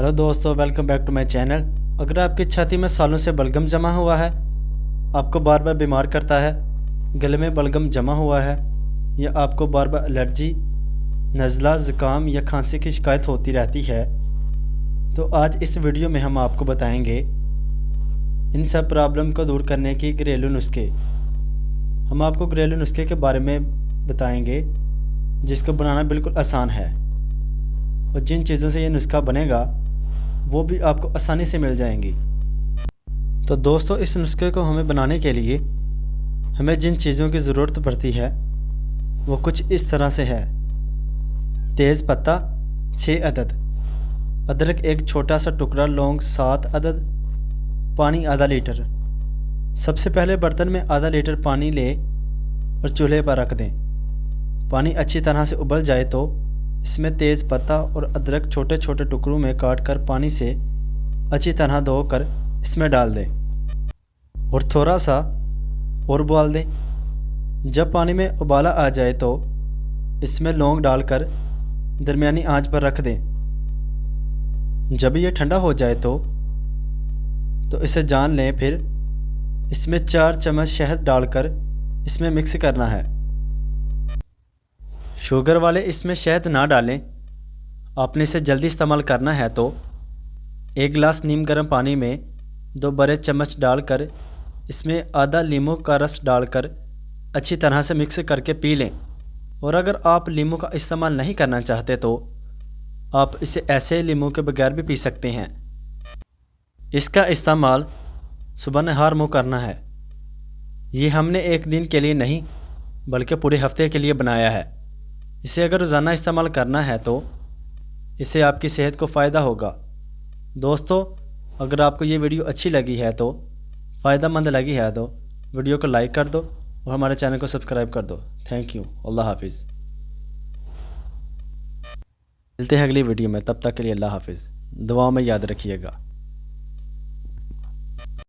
Hello दोस्तों, welcome back to my channel. अगर आपकी छाती में सालों से बलगम जमा हुआ है, आपको बार बार बीमार करता है, गले में बलगम जमा हुआ है या आपको बार बार एलर्जी, नज़ला, ज़ुकाम या खांसी की शिकायत होती रहती है, तो आज इस वीडियो में हम आपको बताएंगे इन सब प्रॉब्लम को दूर करने की घरेलू नुस्खे। हम आपको घरेलू नुस्खे के बारे में बताएंगे जिसको बनाना बिल्कुल आसान है, और जिन चीज़ों से ये नुस्खा बनेगा वो भी आपको आसानी से मिल जाएंगी। तो दोस्तों, इस नुस्खे को हमें बनाने के लिए हमें जिन चीज़ों की ज़रूरत पड़ती है वो कुछ इस तरह से है। तेज़ पत्ता 6 अदद, अदरक एक छोटा सा टुकड़ा, लौंग 7 अदद, पानी आधा लीटर। सबसे पहले बर्तन में आधा लीटर पानी ले और चूल्हे पर रख दें। पानी अच्छी तरह से उबल जाए तो इसमें तेज़ पत्ता और अदरक छोटे छोटे टुकड़ों में काट कर पानी से अच्छी तरह धोकर इसमें डाल दें और थोड़ा सा और उबाल दें। जब पानी में उबाला आ जाए तो इसमें लौंग डालकर दरमियानी आंच पर रख दें। जब ये ठंडा हो जाए तो इसे जान लें। फिर इसमें 4 चम्मच शहद डालकर इसमें मिक्स करना है। शुगर वाले इसमें शहद ना डालें। आपने इसे जल्दी इस्तेमाल करना है तो 1 गिलास नीम गर्म पानी में 2 बड़े चम्मच डालकर इसमें आधा नींबू का रस डालकर अच्छी तरह से मिक्स करके पी लें। और अगर आप नींबू का इस्तेमाल नहीं करना चाहते तो आप इसे ऐसे नींबू के बगैर भी पी सकते हैं। इसका इस्तेमाल सुबह नहार मुँह करना है। ये हमने एक दिन के लिए नहीं बल्कि पूरे हफ्ते के लिए बनाया है। इसे अगर रोज़ाना इस्तेमाल करना है तो इससे आपकी सेहत को फ़ायदा होगा। दोस्तों, अगर आपको ये वीडियो अच्छी लगी है तो फ़ायदेमंद लगी है तो वीडियो को लाइक कर दो और हमारे चैनल को सब्सक्राइब कर दो। Thank you. अल्लाह हाफिज़। मिलते हैं अगली वीडियो में, तब तक के लिए अल्लाह हाफिज़। दुआओं में याद रखिएगा।